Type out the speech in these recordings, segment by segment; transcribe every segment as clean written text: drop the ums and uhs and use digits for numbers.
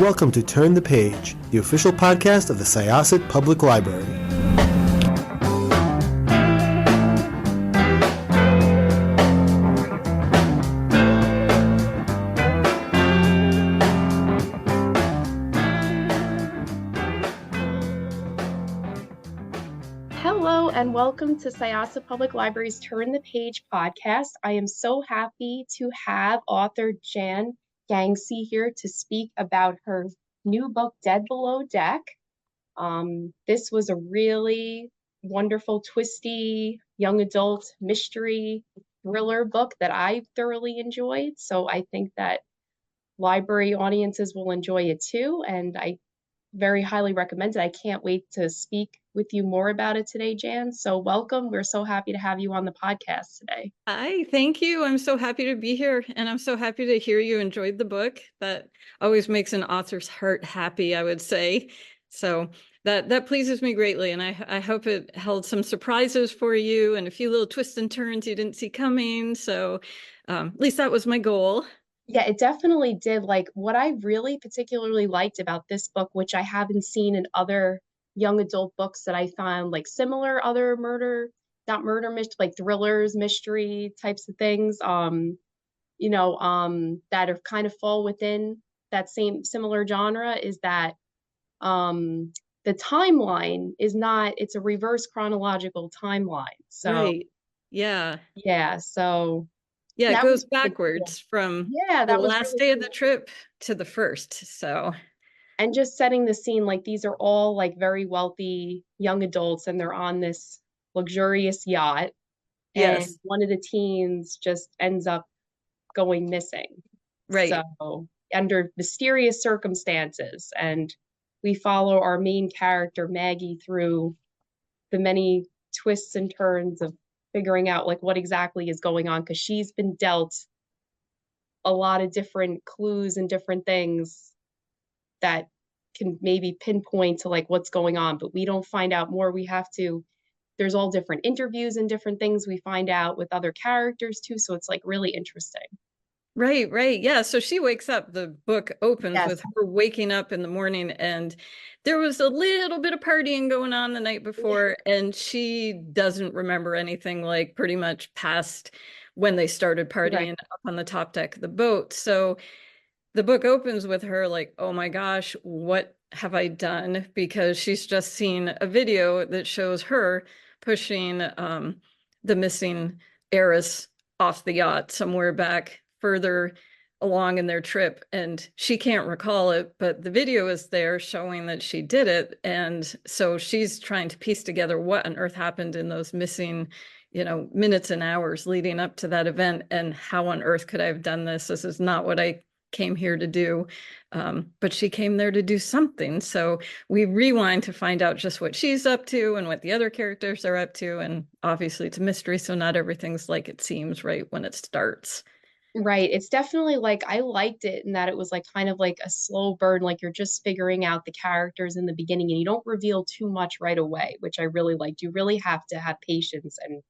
welcome to Turn the Page, the official podcast of the Syosset Public Library. Hello and welcome to Syosset Public Library's Turn the Page podcast. I am so happy to have author Jan Gangsei here to speak about her new book, Dead Below Deck. This was a really wonderful, twisty, young adult mystery thriller book that I thoroughly enjoyed. So I think that library audiences will enjoy it too. And I very highly recommend it. I can't wait to speak with you more about it today, Jan. So welcome. We're so happy to have you on the podcast today. Hi, thank you. I'm so happy to be here, and I'm so happy to hear you enjoyed the book. That always makes an author's heart happy, I would say. So that pleases me greatly, and I hope it held some surprises for you and a few little twists and turns you didn't see coming. So at least that was my goal. Yeah, it definitely did. Like, what I really particularly liked about this book, which I haven't seen in other young adult books that I found like similar other not murder mystery, like thrillers, mystery types of things, that are kind of fall within that same similar genre, is that the timeline is not, it's a reverse chronological timeline. So Right. Yeah. yeah, so Yeah, it that goes was backwards from yeah, the that was last really day of the cool. trip to the first. So And just setting the scene, like these are all like very wealthy young adults and they're on this luxurious yacht, and yes, one of the teens just ends up going missing. right. So under mysterious circumstances, and we follow our main character Maggie through the many twists and turns of figuring out like what exactly is going on, because she's been dealt a lot of different clues and different things that can maybe pinpoint to like what's going on, but we don't find out more. There's all different interviews and different things we find out with other characters too. So it's like really interesting. Right, right. Yeah. So she wakes up, the book opens Yes. with her waking up in the morning, and there was a little bit of partying going on the night before, and she doesn't remember anything like pretty much past when they started Right. partying up on the top deck of the boat. So the book opens with her like, oh my gosh, what have I done? Because she's just seen a video that shows her pushing the missing heiress off the yacht somewhere back further along in their trip, and she can't recall it, but the video is there showing that she did it. And so she's trying to piece together what on earth happened in those missing minutes and hours leading up to that event, and how on earth could I have done this? This is not what I came here to do. But she came there to do something. So we rewind to find out just what she's up to and what the other characters are up to. And obviously it's a mystery, so not everything's like it seems right when it starts. Right. It's definitely like I liked it in that it was like kind of like a slow burn, like you're just figuring out the characters in the beginning and you don't reveal too much right away, which I really liked. You really have to have patience and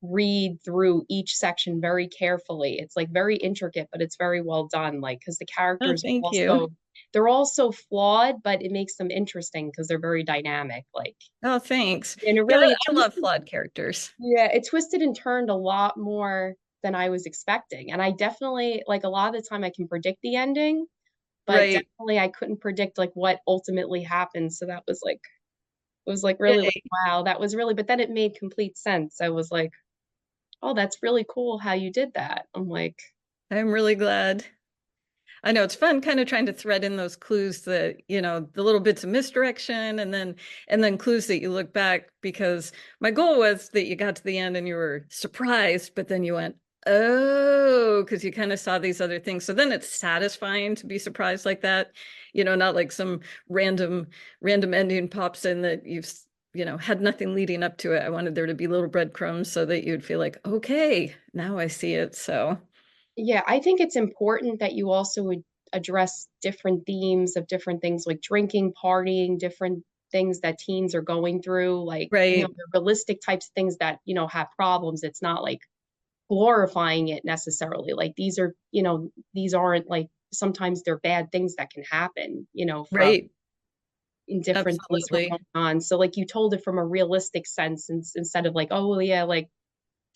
read through each section very carefully. It's like very intricate, but it's very well done. Like, because the Oh, characters thank you. also, they're also flawed, but it makes them interesting because they're very dynamic. Like, Oh, thanks. and it Yeah, really, I love flawed characters. yeah, it twisted and turned a lot more than I was expecting. And I definitely, like, a lot of the time I can predict the ending, but Right. definitely I couldn't predict like what ultimately happened. So that was like, it was like really like, Yay. wow, that was really, but then it made complete sense. I was like, oh, that's really cool how you did that. I'm like, I'm really glad. I know it's fun kind of trying to thread in those clues that, the little bits of misdirection, and then clues that you look back, because my goal was that you got to the end and you were surprised, but then you went, oh, because you kind of saw these other things. So then it's satisfying to be surprised like that, not like some random ending pops in that you've had nothing leading up to it. I wanted there to be little breadcrumbs so that you'd feel like, okay, now I see it. So yeah, I think it's important that you also would address different themes of different things like drinking, partying, different things that teens are going through, like, right. the realistic types of things that, have problems. It's not like glorifying it necessarily. Like these are, these aren't like sometimes there are bad things that can happen, you know, from Right. in different things from Absolutely. going on. So like you told it from a realistic sense instead of like, oh well, yeah, like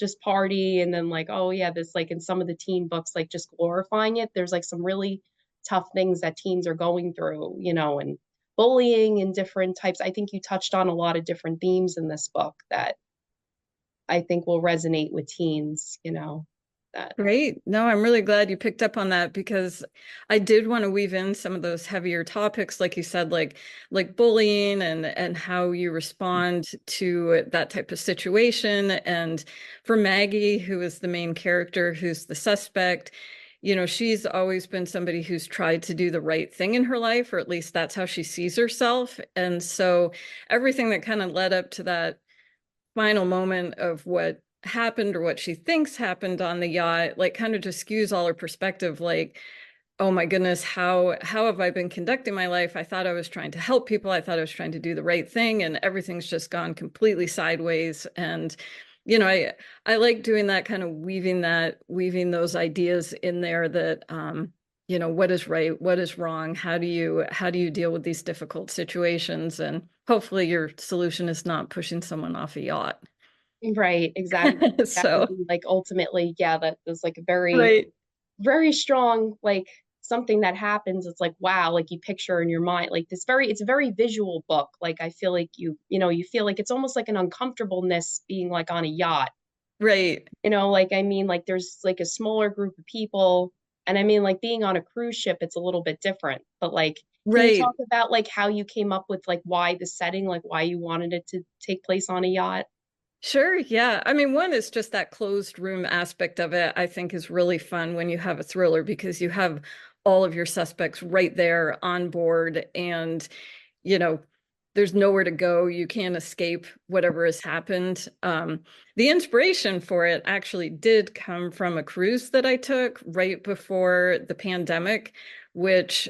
just party and then like, oh yeah, this like in some of the teen books, like just glorifying it. There's like some really tough things that teens are going through, you know, and bullying and different types. I think you touched on a lot of different themes in this book that I think will resonate with teens, you know, that Great. No, I'm really glad you picked up on that because I did want to weave in some of those heavier topics, like you said, like bullying and how you respond to that type of situation. And for Maggie, who is the main character, who's the suspect, you know, she's always been somebody who's tried to do the right thing in her life, or at least that's how she sees herself. And so everything that kind of led up to that final moment of what happened or what she thinks happened on the yacht like kind of just skews all her perspective, like, oh my goodness, how have I been conducting my life? I thought I was trying to help people, I thought I was trying to do the right thing, and everything's just gone completely sideways. And you know, I like doing that, kind of weaving those ideas in there that you know, what is right, what is wrong, how do you deal with these difficult situations, and hopefully your solution is not pushing someone off a yacht. right, exactly. That would So, be like ultimately, yeah, that was like a very, right, very strong, like something that happens. It's like, wow, like you picture in your mind, like this very, it's a very visual book. Like I feel like you know, you feel like it's almost like an uncomfortableness being like on a yacht. right, You know, like I mean, like there's like a smaller group of people. And I mean, like being on a cruise ship, it's a little bit different. But like, can you right. talk about like how you came up with like why the setting, like why you wanted it to take place on a yacht? Sure, yeah. I mean, one is just that closed room aspect of it, I think is really fun when you have a thriller because you have all of your suspects right there on board and, you know, there's nowhere to go. You can't escape whatever has happened. The inspiration for it actually did come from a cruise that I took right before the pandemic, which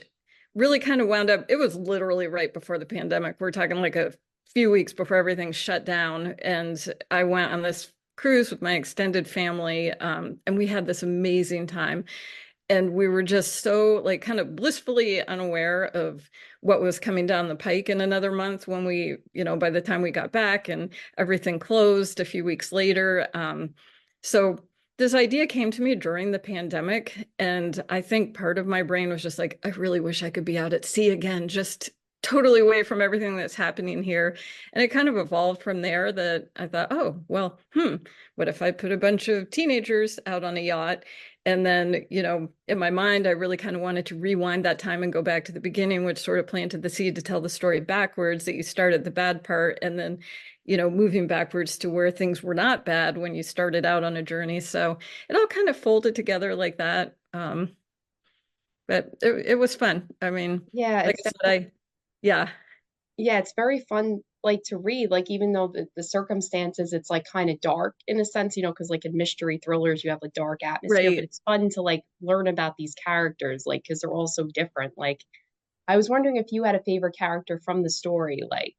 really kind of wound up, it was literally right before the pandemic. We're talking like a few weeks before everything shut down. And I went on this cruise with my extended family, and we had this amazing time. And we were just so like kind of blissfully unaware of what was coming down the pike in another month when we, you know, by the time we got back and everything closed a few weeks later. So this idea came to me during the pandemic. And I think part of my brain was just like, I really wish I could be out at sea again, just totally away from everything that's happening here. And it kind of evolved from there that I thought, oh, well, what if I put a bunch of teenagers out on a yacht? And then, you know, in my mind, I really kind of wanted to rewind that time and go back to the beginning, which sort of planted the seed to tell the story backwards, that you start at the bad part and then, you know, moving backwards to where things were not bad when you started out on a journey. So it all kind of folded together like that. But it was fun. I mean, Yeah, like it's I said, yeah, yeah, it's very fun like to read, like even though the circumstances it's like kind of dark in a sense, you know, because like in mystery thrillers you have like dark atmosphere, but right. it's fun to like learn about these characters, like because they're all so different. Like I was wondering if you had a favorite character from the story, like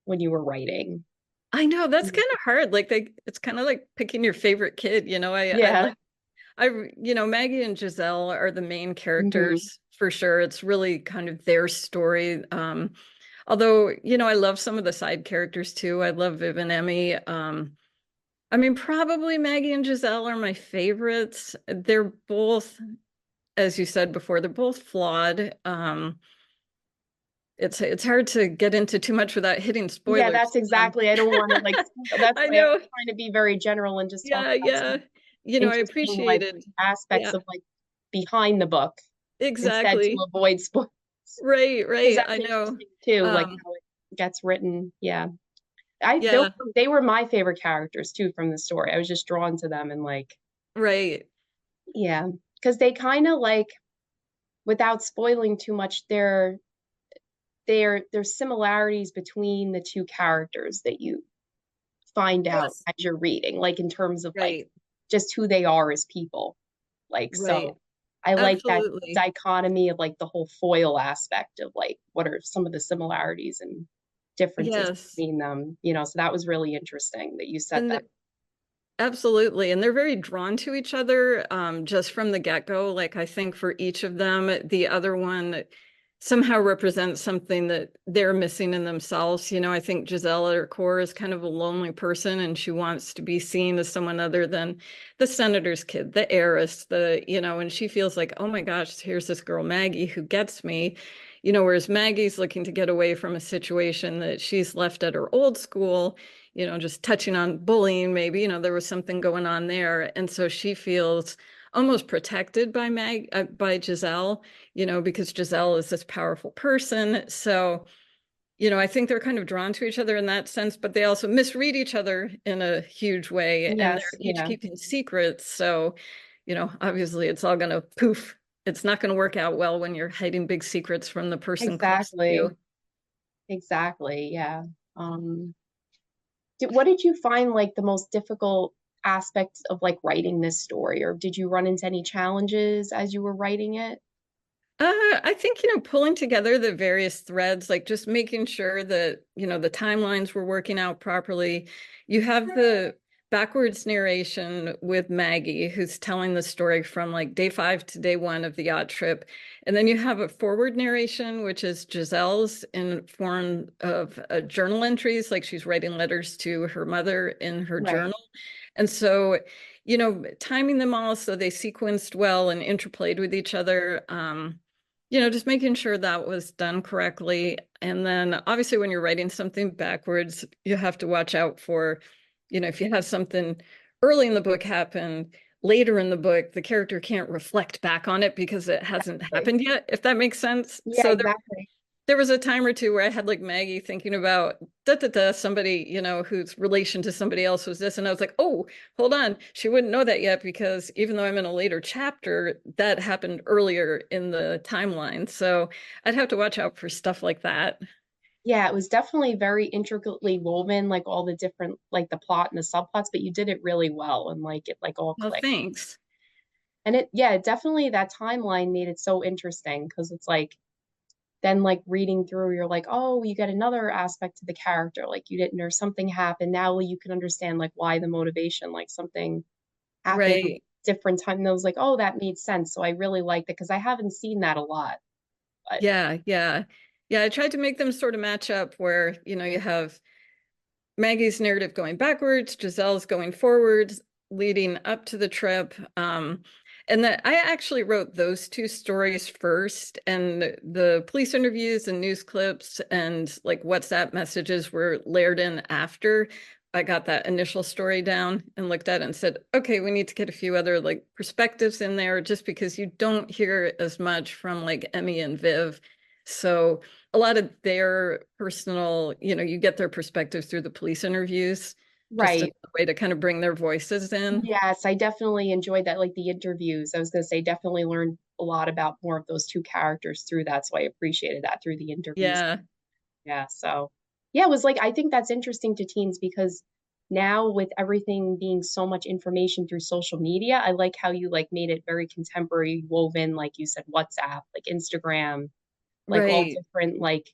when you were writing. I know that's kind of hard. Like it's kind of like picking your favorite kid, you know. I Yeah. like you know, Maggie and Giselle are the main Hmm. characters for sure. It's really kind of their story. Although, you know, I love some of the side characters too. I love Viv and Emmy. I mean, probably Maggie and Giselle are my favorites. They're both, as you said before, they're both flawed. It's hard to get into too much without hitting Yeah, spoilers. that's exactly. I don't want to like, that's I why I was know. trying to be very general and just talk Yeah, about some yeah. You know, I interesting like appreciated. aspects Yeah, of like behind the book instead to exactly. avoid spoilers. Right, Because right. that's I know. interesting too, like Um, how it gets written. Yeah. I yeah, they were my favorite characters too from the story. I was just drawn to them and like, right. yeah, because they kind of like, without spoiling too much, there's similarities between the two characters that you find out Yes. as you're reading, like in terms of like Right, just who they are as people. Like, right. so I like that Absolutely. dichotomy of like the whole foil aspect of like what are some of the similarities and differences Yes. between them, you know, so that was really interesting that you said And that. Absolutely. And they're very drawn to each other, just from the get-go. Like I think for each of them, the other one somehow represents something that they're missing in themselves. I think Giselle at her core is kind of a lonely person and she wants to be seen as someone other than the senator's kid, the heiress, and she feels like, oh my gosh, here's this girl, Maggie, who gets me. Whereas Maggie's looking to get away from a situation that she's left at her old school, just touching on bullying, maybe, there was something going on there. And so she feels almost protected by Giselle, because Giselle is this powerful person. So, I think they're kind of drawn to each other in that sense, but they also misread each other in a huge way. And they're Yes, each yeah, keeping secrets. So, obviously it's all going to poof. It's not going to work out well when you're hiding big secrets from the person close to exactly. you. Exactly, yeah. Um, what did you find like the most difficult aspects of like writing this story, or did you run into any challenges as you were writing it? I think, pulling together the various threads, like just making sure that, the timelines were working out properly. You have the backwards narration with Maggie, who's telling the story from like day 5 to day 1 of the yacht trip. And then you have a forward narration, which is Giselle's in form of journal entries, like she's writing letters to her mother in her Right. journal. And so, timing them all so they sequenced well and interplayed with each other. Just making sure that was done correctly. And then obviously when you're writing something backwards, you have to watch out for, if you have something early in the book happen, later in the book, the character can't reflect back on it because it hasn't Right. happened yet, if that makes sense. Yeah, So exactly. there was a time or two where I had like Maggie thinking about somebody, whose relation to somebody else was this. And I was like, oh, hold on. She wouldn't know that yet because even though I'm in a later chapter, that happened earlier in the timeline. So I'd have to watch out for stuff like that. Yeah, it was definitely very intricately woven, like all the different, like the plot and the subplots, but you did it really well and like it like all Well, clicked. thanks. And it definitely that timeline made it so interesting because it's like then like reading through, you're like, oh, you get another aspect to the character. Like you didn't, or something happened. Now you can understand like why the motivation, like something happened Right. different time. And I was like, oh, that made sense. So I really liked it because I haven't seen that a lot. But Yeah. Yeah. Yeah. I tried to make them sort of match up where, you have Maggie's narrative going backwards, Giselle's going forwards, leading up to the trip. And that I actually wrote those two stories first, and the police interviews and news clips and like WhatsApp messages were layered in after I got that initial story down and looked at it and said, okay, we need to get a few other like perspectives in there just because you don't hear as much from like Emmy and Viv. So a lot of their personal, you get their perspectives through the police interviews, just a right. way to kind of bring their voices in. Yes, I definitely enjoyed that, like the interviews. I was going to say, definitely learned a lot about more of those two characters through that. So I appreciated that through the interviews. Yeah, Yeah. So, yeah, it was like, I think that's interesting to teens because now with everything being so much information through social media, I like how you like made it very contemporary, woven, like you said, WhatsApp, like Instagram, like all right. different like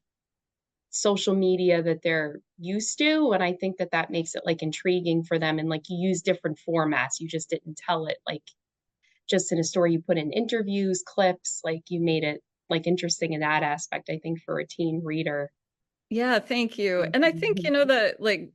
social media that they're used to. And I think that that makes it like intriguing for them. And like you use different formats. You just didn't tell it like just in a story. You put in interviews, clips, like you made it like interesting in that aspect, I think, for a teen reader. Yeah, thank you. And I think, Mhm. that like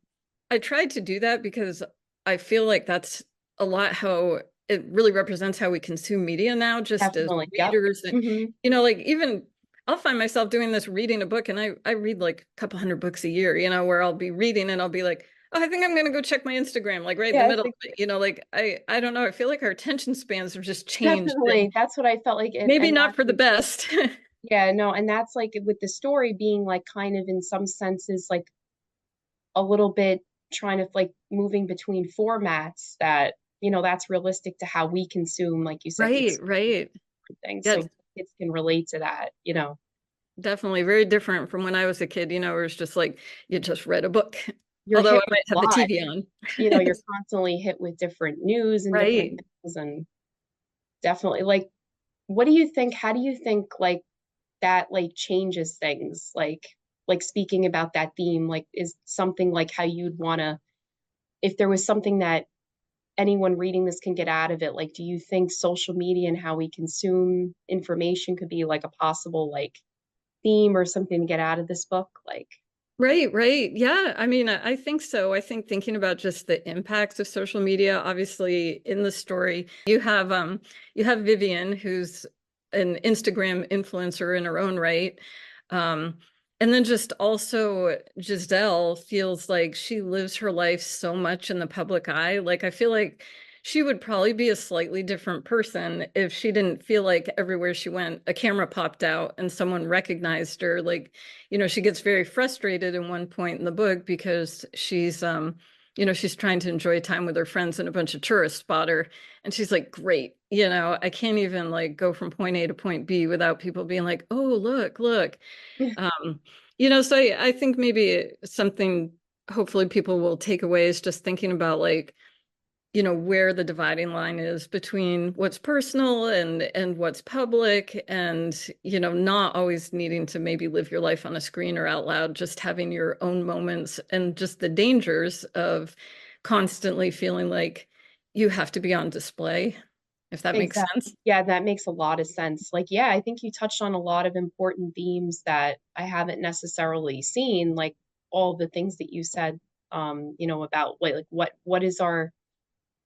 I tried to do that because I feel like that's a lot how it really represents how we consume media now, just as Definitely. Yep. readers. And, Hmm. like even I'll find myself doing this reading a book and I read like a couple hundred books a year, where I'll be reading and I'll be like, oh, I think I'm gonna go check my Instagram, like right in the Yeah, I middle of think it, like I don't know. I feel like our attention spans have just changed and definitely that's what I felt like. maybe And not that's for the like, best. yeah, no, and that's like with the story being like kind of in some senses like a little bit trying to like moving between formats that, that's realistic to how we consume, like you said, Right, it's right. things. Yeah, So kids can relate to that. definitely very different from when I was a kid, where it's just like you just read a book. You're Although I hit with might a have the lot. TV on. You're constantly hit with different news and different Right. things and definitely like what do you think, how do you think like that like changes things like speaking about that theme like is something like how you'd want to if there was something that anyone reading this can get out of it? Like, do you think social media and how we consume information could be like a possible like theme or something to get out of this book? Like, Right, right. Yeah. I mean, I think so. I think thinking about just the impacts of social media, obviously in the story, you have Vivian, who's an Instagram influencer in her own right. Um, and then just also Giselle feels like she lives her life so much in the public eye. Like I feel like she would probably be a slightly different person if she didn't feel like everywhere she went, a camera popped out and someone recognized her. Like, she gets very frustrated in one point in the book because she's trying to enjoy time with her friends and a bunch of tourists spot her. And she's like, great, I can't even like go from point A to point B without people being like, oh, look, look. Um, so I think maybe something hopefully people will take away is just thinking about like, where the dividing line is between what's personal and what's public and, not always needing to maybe live your life on a screen or out loud, just having your own moments and just the dangers of constantly feeling like you have to be on display, if that makes exactly. sense. Yeah, that makes a lot of sense. Like, yeah, I think you touched on a lot of important themes that I haven't necessarily seen, like all the things that you said, about what is our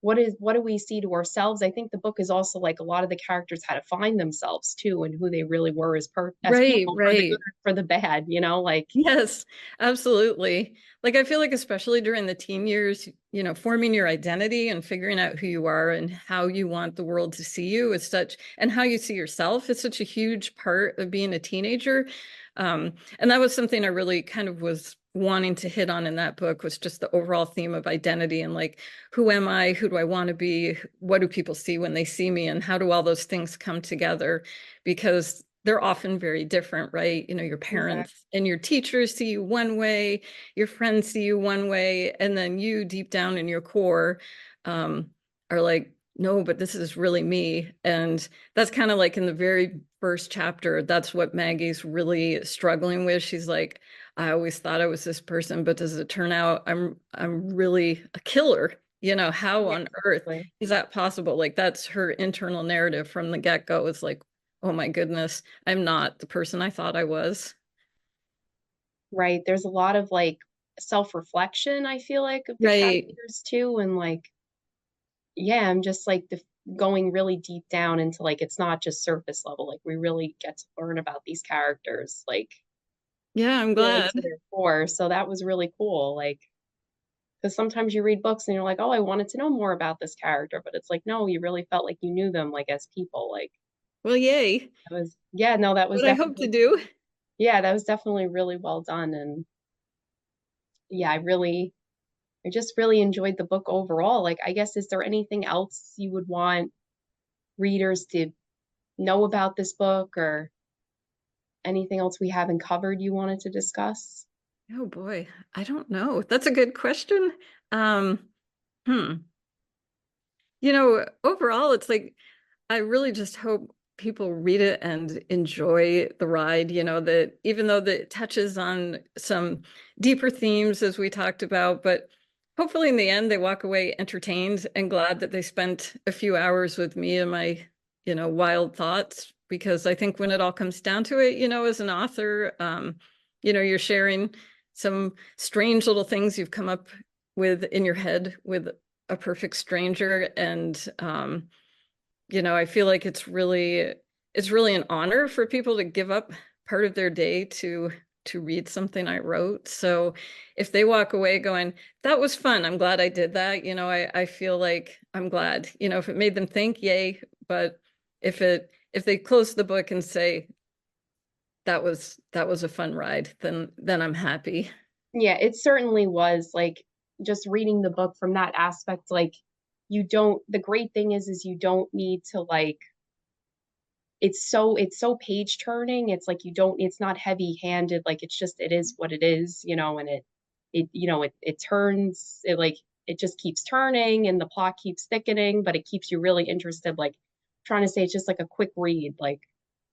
what do we see to ourselves? I think the book is also like a lot of the characters had to find themselves too and who they really were as Right, people for the good right. or for the bad, like Yes, absolutely. Like I feel like especially during the teen years, forming your identity and figuring out who you are and how you want the world to see you is such, and how you see yourself is such a huge part of being a teenager. And that was something I really kind of was wanting to hit on in that book was just the overall theme of identity and like, who am I? Who do I want to be? What do people see when they see me? And how do all those things come together? Because they're often very different, right? Your exactly. parents and your teachers see you one way, your friends see you one way, and then you deep down in your core um, are like, no, but this is really me. And that's kind of like in the very first chapter, that's what Maggie's really struggling with. She's like, I always thought I was this person, but does it turn out I'm really a killer? How Yeah, on earth exactly. is that possible? Like that's her internal narrative from the get-go. It's like, oh my goodness, I'm not the person I thought I was. Right. There's a lot of like self-reflection, I feel like, of the Right. characters too. And like, yeah, I'm just like going really deep down into like it's not just surface level. Like we really get to learn about these characters, like Yeah, I'm really glad. to their core. So that was really cool. Like, because sometimes you read books and you're like, oh, I wanted to know more about this character, but it's like, no, you really felt like you knew them, like as people. Like Well, yay. that was, yeah, no, that was What I hope to definitely, do. yeah, that was definitely really well done. And yeah, I just really enjoyed the book overall. Like, I guess, is there anything else you would want readers to know about this book or anything else we haven't covered you wanted to discuss? Oh boy, I don't know. That's a good question. Um, hmm. Overall, it's like I really just hope people read it and enjoy the ride, that even though that it touches on some deeper themes as we talked about, but hopefully in the end they walk away entertained and glad that they spent a few hours with me and my, wild thoughts. Because I think when it all comes down to it, as an author, you're sharing some strange little things you've come up with in your head with a perfect stranger. And I feel like it's really an honor for people to give up part of their day to read something I wrote. So if they walk away going, that was fun, I'm glad I did that, I feel like I'm glad, if it made them think, yay. But if they close the book and say that was a fun ride, then I'm happy. Yeah, it certainly was like just reading the book from that aspect, like the great thing is you don't need to like it's so page turning. It's like it's not heavy handed, like it's just it is what it is, and it turns it like it just keeps turning and the plot keeps thickening, but it keeps you really interested, like trying to say it's just like a quick read. Like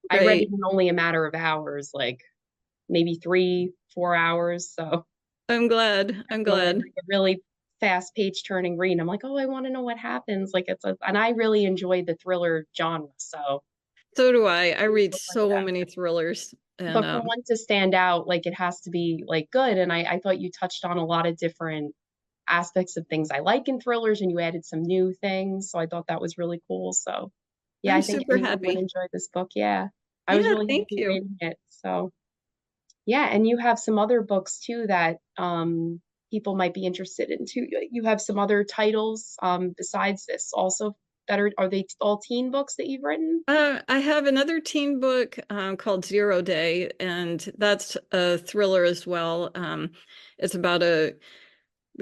I read it Right. in only a matter of hours, like maybe 3, 4 hours. So I'm glad. I'm definitely glad. like a really fast page turning read. I'm like, oh, I want to know what happens. Like and I really enjoy the thriller genre. So do I. I read book like so that. many thrillers, and But for one to stand out, like it has to be like good. And I thought you touched on a lot of different aspects of things I like in thrillers, and you added some new things. So I thought that was really cool. So yeah, I'm I think super anyone would happy. enjoy this book. Yeah. I was Yeah, really thank happy you. reading it. So yeah, and you have some other books too that people might be interested in too. You have some other titles besides this also that are they all teen books that you've written? I have another teen book called Zero Day, and that's a thriller as well. It's about a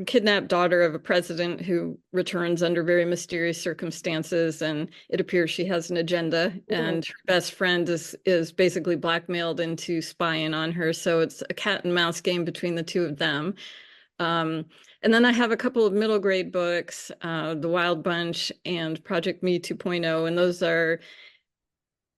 kidnapped daughter of a president who returns under very mysterious circumstances, and it appears she has an agenda, and her best friend is basically blackmailed into spying on her. So it's a cat and mouse game between the two of them. And then I have a couple of middle grade books, The Wild Bunch and Project Me 2.0, and those are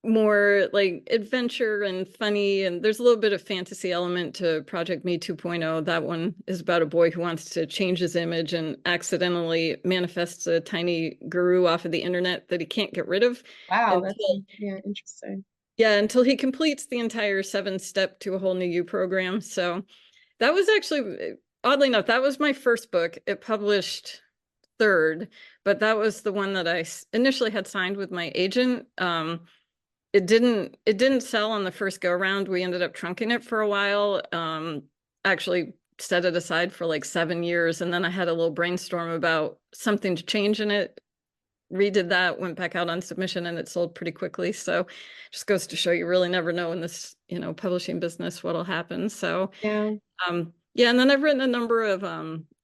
more like adventure and funny, and there's a little bit of fantasy element to Project Me 2.0. That one is about a boy who wants to change his image and accidentally manifests a tiny guru off of the internet that he can't get rid of Wow, that's until yeah, interesting. until he completes the entire 7-step to a whole new you program. So that was actually, oddly enough, that was my first book. It published third, but that was the one that I initially had signed with my agent. It didn't sell on the first go around. We ended up trunking it for a while. Actually set it aside for like 7 years, and then I had a little brainstorm about something to change in it. Redid that, went back out on submission, and it sold pretty quickly. So just goes to show you really never know in this, publishing business what'll happen. So Yeah. yeah, and then I've written a number of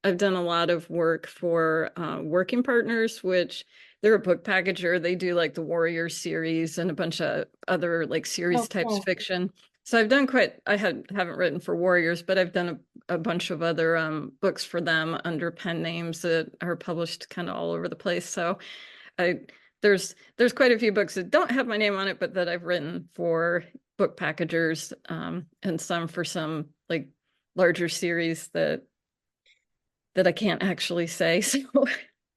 I've done a lot of work for Working Partners, which they're a book packager. They do like the Warrior series and a bunch of other like series Oh, types cool. fiction. So I've done haven't written for Warriors, but I've done a bunch of other books for them under pen names that are published kind of all over the place. So I there's quite a few books that don't have my name on it, but that I've written for book packagers, and some for some like larger series that I can't actually say. So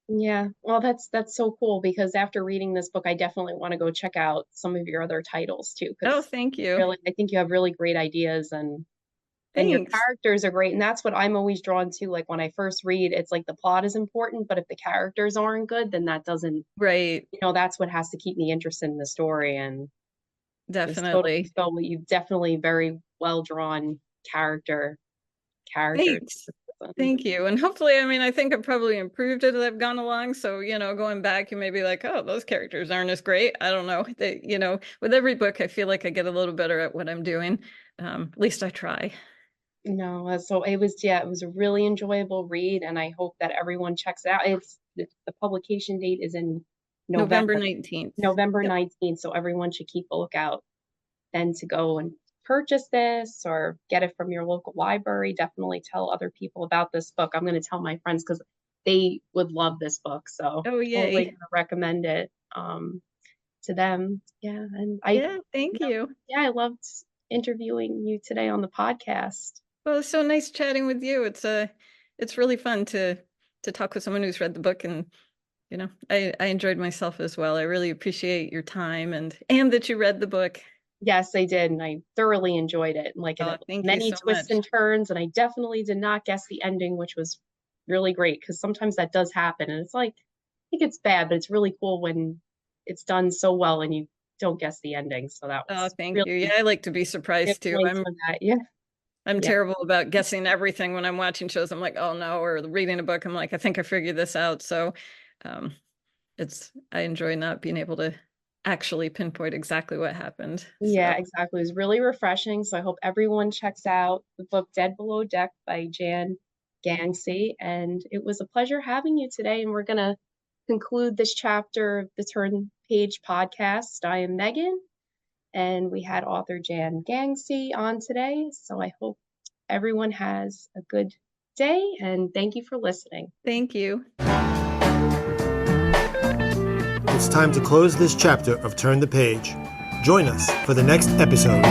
Yeah. Well, that's so cool because after reading this book, I definitely want to go check out some of your other titles too, oh, because thank you. really, I think you have really great ideas and your Thanks. characters are great. And that's what I'm always drawn to. Like when I first read, it's like the plot is important, but if the characters aren't good, then that doesn't, Right. that's what has to keep me interested in the story. And this totally Definitely. felt you've definitely very well drawn characters. Thanks. Thank you. And hopefully, I mean, I think I've probably improved it as I've gone along. So, going back, you may be like, oh, those characters aren't as great. I don't know. With every book, I feel like I get a little better at what I'm doing. At least I try. No, so it was a really enjoyable read, and I hope that everyone checks it out. The publication date is in November November, 19th. November Yep. 19th, so everyone should keep a lookout then to go and purchase this or get it from your local library. Definitely tell other people about this book. I'm going to tell my friends because they would love this book, so Oh, totally yay. going to recommend it to them. Yeah, and Yeah, thank you. yeah, I loved interviewing you today on the podcast. Well, it's so nice chatting with you. It's really fun to talk with someone who's read the book, and I enjoyed myself as well. I really appreciate your time and that you read the book. Yes, I did, and I thoroughly enjoyed it. And like it Oh, had thank you many so twists much. and turns, and I definitely did not guess the ending, which was really great because sometimes that does happen, and it's like I think it's bad, but it's really cool when it's done so well and you don't guess the ending. So that Oh, was thank you. Yeah, really I like to be good surprised too. points for that. Yeah, I'm yeah, terrible about guessing everything when I'm watching shows. I'm like, oh no, or reading a book, I'm like, I think I figured this out. So um I enjoy not being able to actually pinpoint exactly what happened. yeah, So exactly. It was really refreshing. So I hope everyone checks out the book Dead Below Deck by Jan Gangsei. And it was a pleasure having you today. And we're gonna conclude this chapter of the Turn Page podcast. I am Megan. And we had author Jan Gangsei on today. So I hope everyone has a good day and thank you for listening. thank you. It's time to close this chapter of Turn the Page. Join us for the next episode.